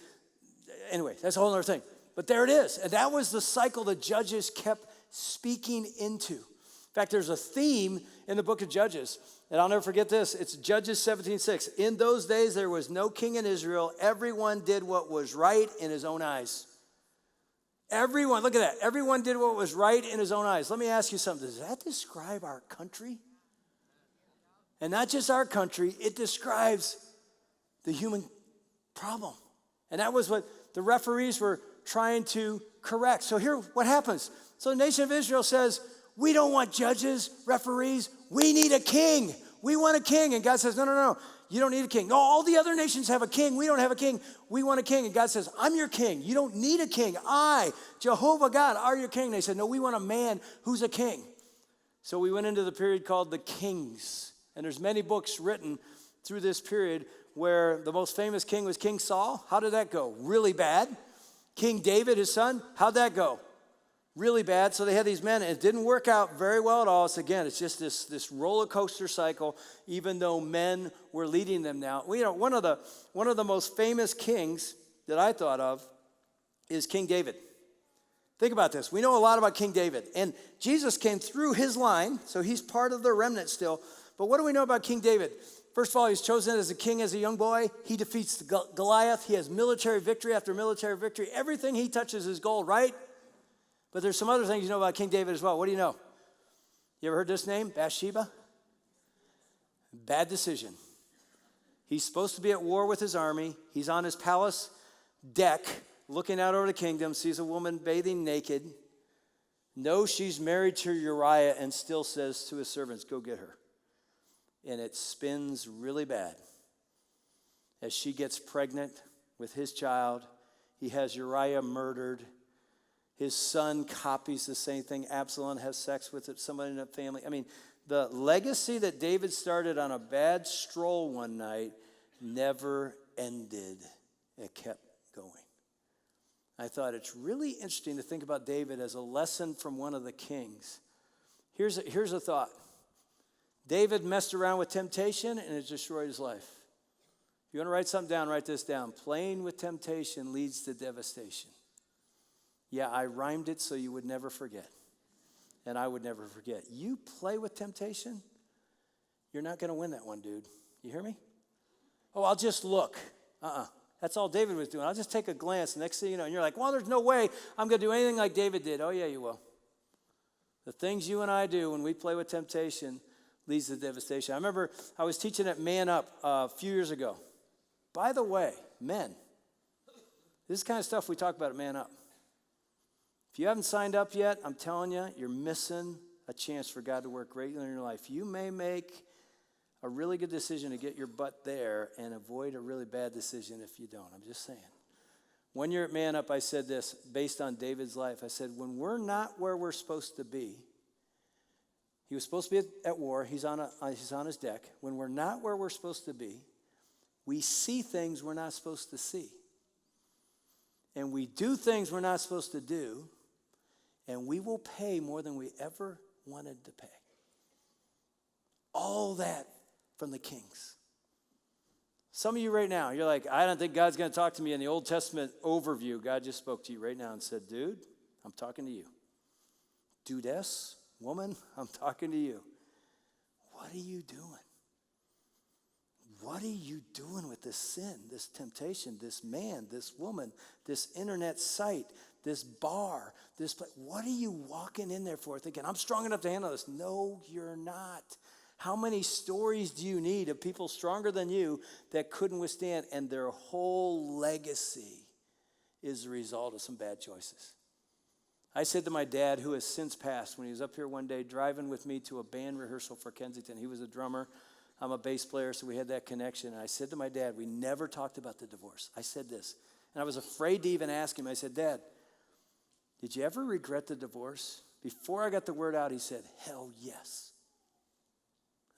Speaker 3: anyway, that's a whole other thing. But there it is. And that was the cycle the judges kept speaking into. In fact, there's a theme in the book of Judges, and I'll never forget this. It's Judges 17:6. In those days, there was no king in Israel. Everyone did what was right in his own eyes. Everyone, look at that. Everyone did what was right in his own eyes. Let me ask you something. Does that describe our country? And not just our country, it describes the human problem. And that was what the referees were trying to correct. So here, what happens? So the nation of Israel says, we don't want judges, referees. We need a king. We want a king. And God says, no. You don't need a king. No, all the other nations have a king. We don't have a king. We want a king. And God says, I'm your king. You don't need a king. I, Jehovah God, are your king. They said, no, we want a man who's a king. So we went into the period called the Kings. And there's many books written through this period where the most famous king was King Saul. How did that go? Really bad. King David, his son, how'd that go? Really bad. So they had these men, and it didn't work out very well at all. So again, it's just this roller coaster cycle, even though men were leading them now. Well, you know, one of the most famous kings that I thought of is King David. Think about this. We know a lot about King David, and Jesus came through his line, so he's part of the remnant still. But what do we know about King David? First of all, he's chosen as a king as a young boy. He defeats Goliath. He has military victory after military victory. Everything he touches is gold, right? But there's some other things you know about King David as well. What do you know? You ever heard this name, Bathsheba? Bad decision. He's supposed to be at war with his army. He's on his palace deck, looking out over the kingdom, sees a woman bathing naked, knows she's married to Uriah, and still says to his servants, go get her. And it spins really bad. As she gets pregnant with his child, he has Uriah murdered. His son copies the same thing. Absalom has sex with somebody in the family. I mean, the legacy that David started on a bad stroll one night never ended. It kept going. I thought it's really interesting to think about David as a lesson from one of the kings. Here's a thought. David messed around with temptation and it destroyed his life. If you want to write something down, write this down. Playing with temptation leads to devastation. Yeah, I rhymed it so you would never forget. And I would never forget. You play with temptation, you're not going to win that one, dude. You hear me? Oh, I'll just look. That's all David was doing. I'll just take a glance. Next thing you know, and you're like, well, there's no way I'm going to do anything like David did. Oh, yeah, you will. The things you and I do when we play with temptation leads to devastation. I remember I was teaching at Man Up a few years ago. By the way, men, this is the kind of stuff we talk about at Man Up. If you haven't signed up yet, I'm telling you, you're missing a chance for God to work greatly in your life. You may make a really good decision to get your butt there and avoid a really bad decision if you don't. I'm just saying. One year at Man Up, I said this based on David's life. I said, when we're not where we're supposed to be, he was supposed to be at war. He's on his deck. When we're not where we're supposed to be, we see things we're not supposed to see. And we do things we're not supposed to do. And we will pay more than we ever wanted to pay. All that from the kings. Some of you right now, you're like, I don't think God's going to talk to me in the Old Testament overview. God just spoke to you right now and said, dude, I'm talking to you. Dudess, woman, I'm talking to you. What are you doing? What are you doing with this sin, this temptation, this man, this woman, this internet site, this bar, this place? What are you walking in there for thinking, I'm strong enough to handle this? No, you're not. How many stories do you need of people stronger than you that couldn't withstand, and their whole legacy is the result of some bad choices? I said to my dad, who has since passed, when he was up here one day driving with me to a band rehearsal for Kensington. He was a drummer. I'm a bass player, so we had that connection. And I said to my dad, we never talked about the divorce. I said this, and I was afraid to even ask him. I said, Dad, did you ever regret the divorce? Before I got the word out, he said, hell yes.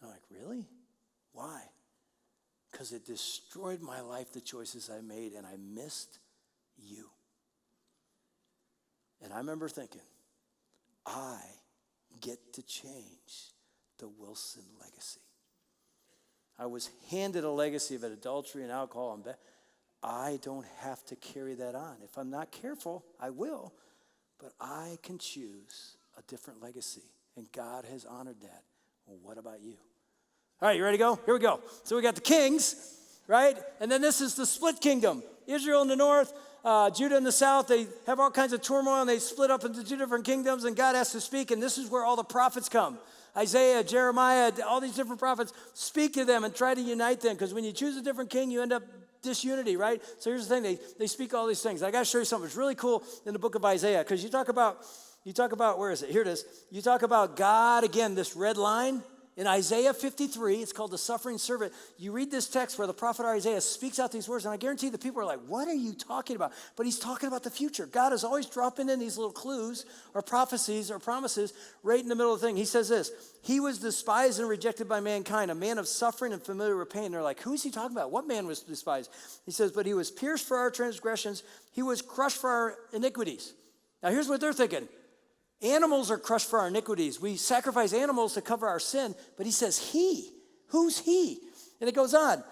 Speaker 3: I'm like, really? Why? Because it destroyed my life, the choices I made, and I missed you. And I remember thinking, I get to change the Wilson legacy. I was handed a legacy of adultery and alcohol. I don't have to carry that on. If I'm not careful, I will. But I can choose a different legacy. And God has honored that. Well, what about you? All right, you ready to go? Here we go. So we got the kings, right? And then this is the split kingdom. Israel in the north, Judah in the south. They have all kinds of turmoil, and they split up into two different kingdoms, and God has to speak. And this is where all the prophets come. Isaiah, Jeremiah, all these different prophets, speak to them and try to unite them. Because when you choose a different king, you end up disunity, right? So here's the thing. They speak all these things. I got to show you something that's really cool in the book of Isaiah. Because you talk about, where is it? Here it is. You talk about God, again, this red line. In Isaiah 53, it's called the suffering servant. You read this text where the prophet Isaiah speaks out these words, and I guarantee the people are like, what are you talking about? But he's talking about the future. God is always dropping in these little clues or prophecies or promises right in the middle of the thing. He says this, he was despised and rejected by mankind, a man of suffering and familiar with pain. They're like, who is he talking about? What man was despised? He says, but he was pierced for our transgressions. He was crushed for our iniquities. Now here's what they're thinking. Animals are crushed for our iniquities. We sacrifice animals to cover our sin, but he says he. Who's he? And it goes on.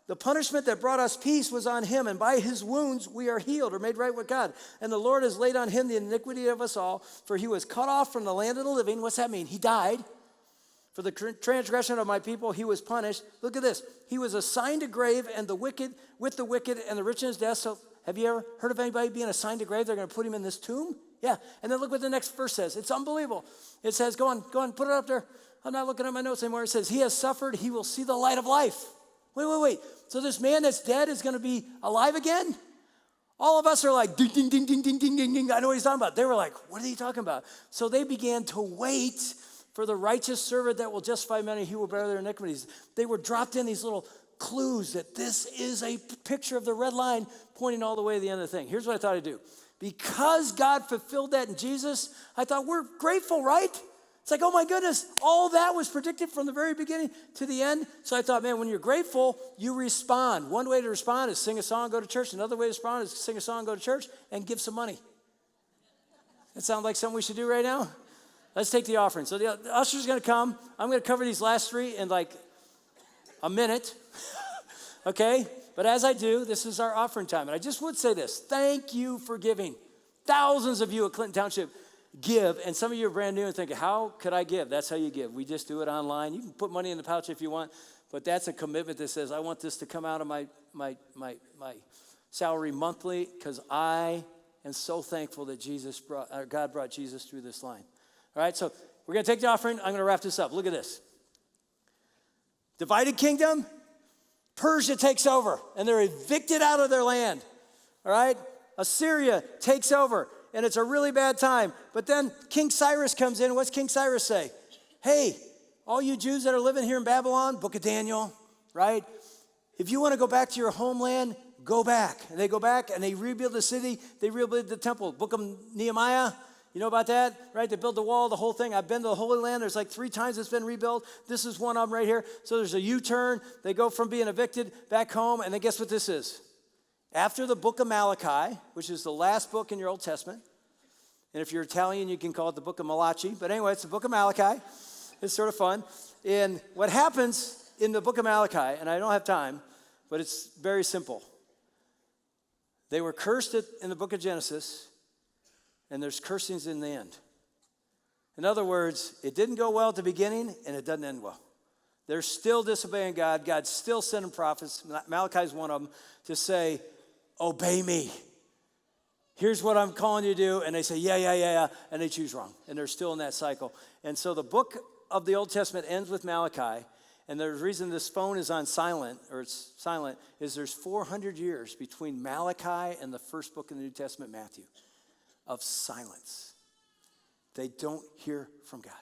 Speaker 3: The punishment that brought us peace was on him, and by his wounds we are healed or made right with God. And the Lord has laid on him the iniquity of us all, for he was cut off from the land of the living. What's that mean? He died. For the transgression of my people, he was punished. Look at this. He was assigned a grave and the wicked with the wicked and the rich in his death. So have you ever heard of anybody being assigned a grave? They're going to put him in this tomb? Yeah, and then look what the next verse says. It's unbelievable. It says, go on, put it up there. I'm not looking at my notes anymore. It says, he has suffered, he will see the light of life. Wait. So this man that's dead is going to be alive again? All of us are like, ding, ding, ding, ding, ding, ding, ding, ding. I know what he's talking about. They were like, what are you talking about? So they began to wait for the righteous servant that will justify many, he will bear their iniquities. They were dropped in these little clues that this is a picture of the red line pointing all the way to the end of the thing. Here's what I thought I'd do. Because God fulfilled that in Jesus, I thought we're grateful, right? It's like, oh my goodness, all that was predicted from the very beginning to the end. So I thought, man, when you're grateful, you respond. One way to respond is sing a song, go to church. Another way to respond is sing a song, go to church, and give some money. That sounds like something we should do right now? Let's take the offering. So the usher's going to come. I'm going to cover these last three in like a minute, okay? But as I do, this is our offering time. And I just would say this. Thank you for giving. Thousands of you at Clinton Township give. And some of you are brand new and thinking, how could I give? That's how you give. We just do it online. You can put money in the pouch if you want. But that's a commitment that says, I want this to come out of my salary monthly because I am so thankful that God brought Jesus through this line. All right, so we're going to take the offering. I'm going to wrap this up. Look at this. Divided kingdom. Persia takes over, and they're evicted out of their land, all right? Assyria takes over, and it's a really bad time. But then King Cyrus comes in. What's King Cyrus say? Hey, all you Jews that are living here in Babylon, Book of Daniel, right? If you want to go back to your homeland, go back. And they go back, and they rebuild the city. They rebuild the temple. Book of Nehemiah. You know about that, right? They build the wall, the whole thing. I've been to the Holy Land. There's like 3 times it's been rebuilt. This is one of them right here. So there's a U-turn. They go from being evicted back home. And then guess what this is? After the book of Malachi, which is the last book in your Old Testament. And if you're Italian, you can call it the book of Malachi. But anyway, it's the book of Malachi. It's sort of fun. And what happens in the book of Malachi, and I don't have time, but it's very simple. They were cursed in the book of Genesis. And there's cursings in the end. In other words, it didn't go well at the beginning, and it doesn't end well. They're still disobeying God. God's still sending prophets. Malachi's one of them to say, obey me. Here's what I'm calling you to do. And they say, yeah. And they choose wrong. And they're still in that cycle. And so the book of the Old Testament ends with Malachi. And the reason this phone is on silent, or it's silent, is there's 400 years between Malachi and the first book in the New Testament, Matthew, of silence. They don't hear from God.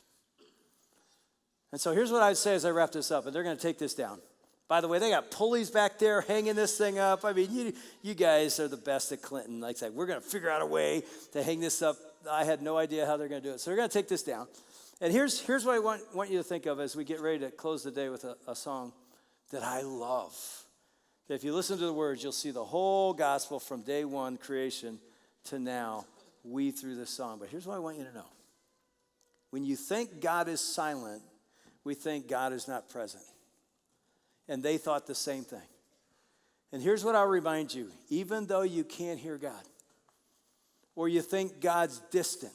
Speaker 3: And so here's what I'd say as I wrap this up, and they're going to take this down. By the way, they got pulleys back there hanging this thing up. I mean, you guys are the best at Clinton. Like I said, we're going to figure out a way to hang this up. I had no idea how they're going to do it. So they're going to take this down. And here's what I want you to think of as we get ready to close the day with a song that I love. That if you listen to the words, you'll see the whole gospel from day one, creation, to now, weave through this song. But here's what I want you to know. When you think God is silent, we think God is not present. And they thought the same thing. And here's what I'll remind you. Even though you can't hear God, or you think God's distant,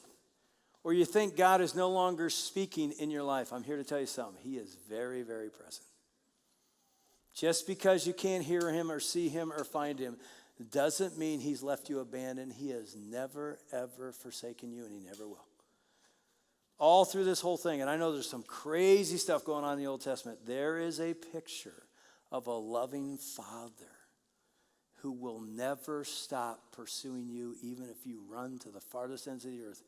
Speaker 3: or you think God is no longer speaking in your life, I'm here to tell you something. He is very, very present. Just because you can't hear him or see him or find him doesn't mean he's left you abandoned. He has never, ever forsaken you, and he never will. All through this whole thing, and I know there's some crazy stuff going on in the Old Testament, there is a picture of a loving Father who will never stop pursuing you, even if you run to the farthest ends of the earth.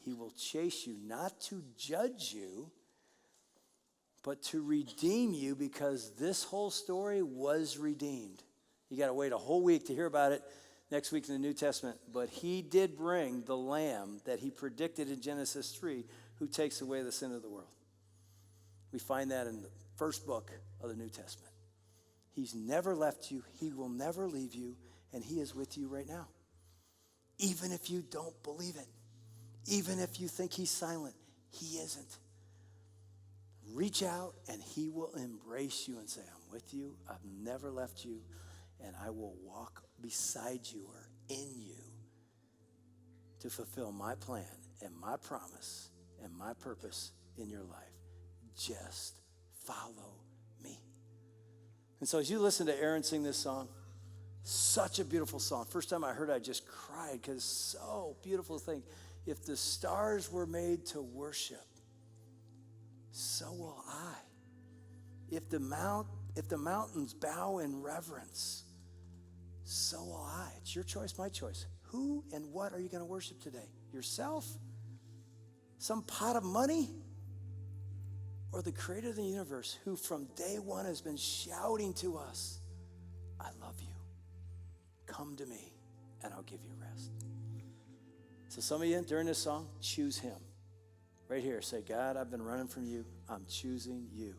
Speaker 3: He will chase you, not to judge you, but to redeem you, because this whole story was redeemed. You got to wait a whole week to hear about it next week in the New Testament. But he did bring the Lamb that he predicted in Genesis 3, who takes away the sin of the world. We find that in the first book of the New Testament. He's never left you. He will never leave you. And he is with you right now. Even if you don't believe it. Even if you think he's silent, he isn't. Reach out and he will embrace you and say, I'm with you. I've never left you. And I will walk beside you or in you to fulfill my plan and my promise and my purpose in your life. Just follow me. And so as you listen to Aaron sing this song, such a beautiful song. First time I heard it, I just cried because it's so beautiful thing. If the stars were made to worship, so will I. If the mountains bow in reverence, so will I. It's your choice, my choice. Who and what are you going to worship today? Yourself? Some pot of money? Or the creator of the universe who from day one has been shouting to us, I love you. Come to me and I'll give you rest. So some of you during this song, choose him. Right here, say, God, I've been running from you. I'm choosing you,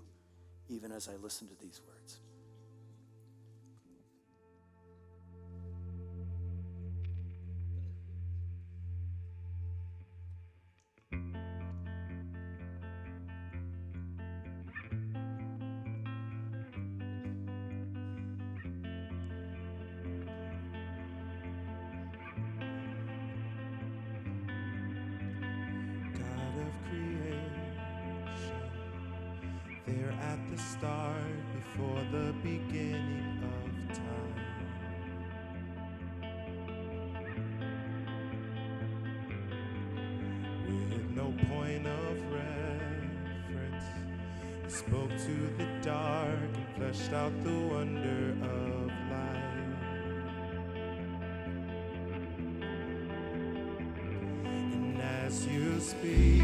Speaker 3: even as I listen to these words.
Speaker 4: There at the start, before the beginning of time. With no point of reference, he spoke to the dark and fleshed out the wonder of life. And as you speak,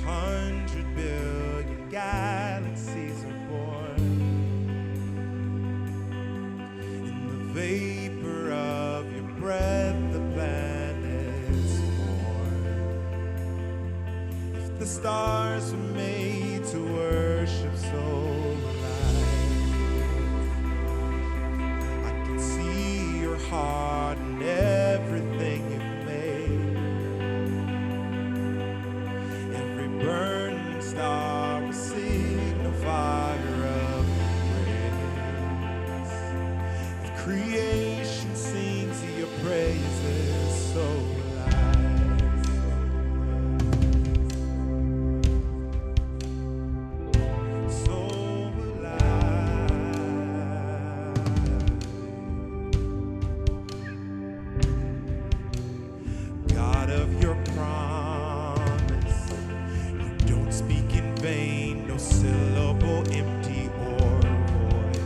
Speaker 4: 100 billion galaxies are born. In the vapor of your breath, the planets form. If the stars were made to worship, so will I can see your heart and everything you've made. Burning star, a signifier of grace. If creation sings your praises, so will I. So will I. God of your promise, speak in vain, no syllable empty or void.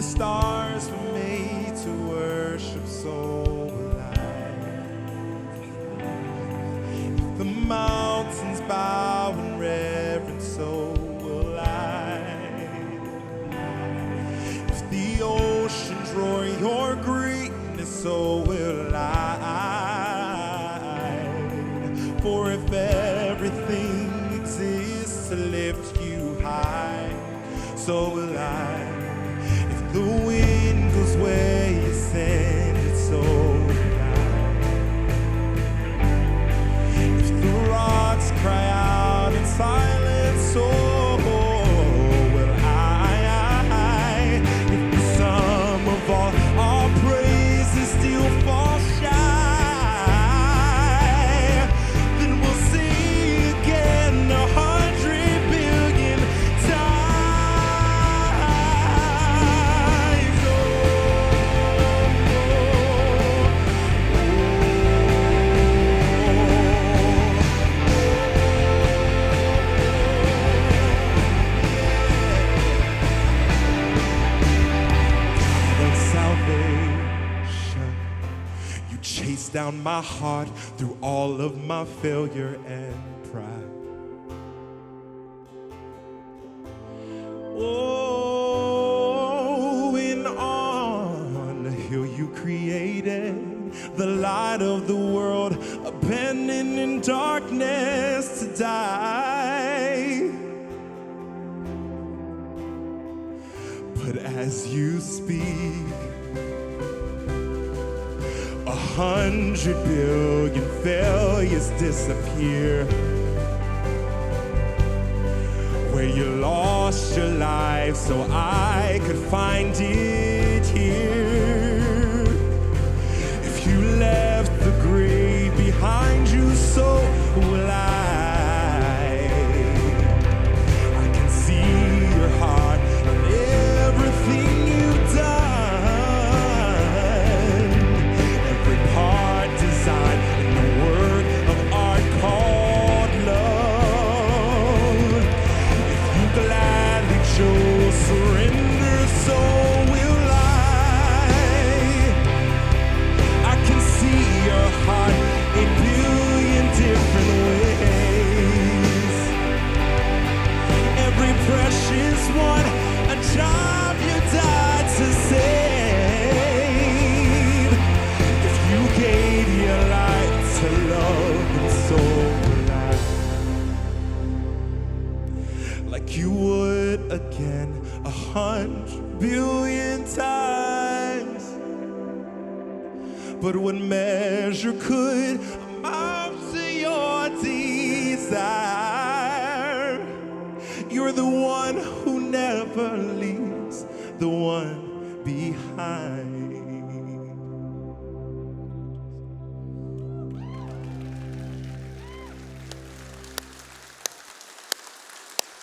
Speaker 4: stars were made to worship, so will I. If the mountains bow in reverence, so will I. If the oceans roar your greatness, so will I. For if everything exists to lift you high, so will I. If the wind goes where you send it, so will I. If the rocks cry out in silence, so will I. If the sum of all our praises still falls shy, then we'll sing again 100 billion times. Of salvation, you chased down my heart through all of my failure and pride. Oh, and on the hill you created, the light of the world, abandoned in darkness to die. But as you speak, 100 billion failures disappear. Where you lost your life so I could find it here. If you left the grave behind you, so will I. I can see your heart and everything you've done. Every part designed in the work of art called love. If you gladly chose surrender, so will I. I can see your heart a billion different ways. Every precious one, a job you died to save. If you gave your life to love, and so will I. Like you would again 100 billion times. But what measure could amount to your desire? You're the one who never leaves the one behind.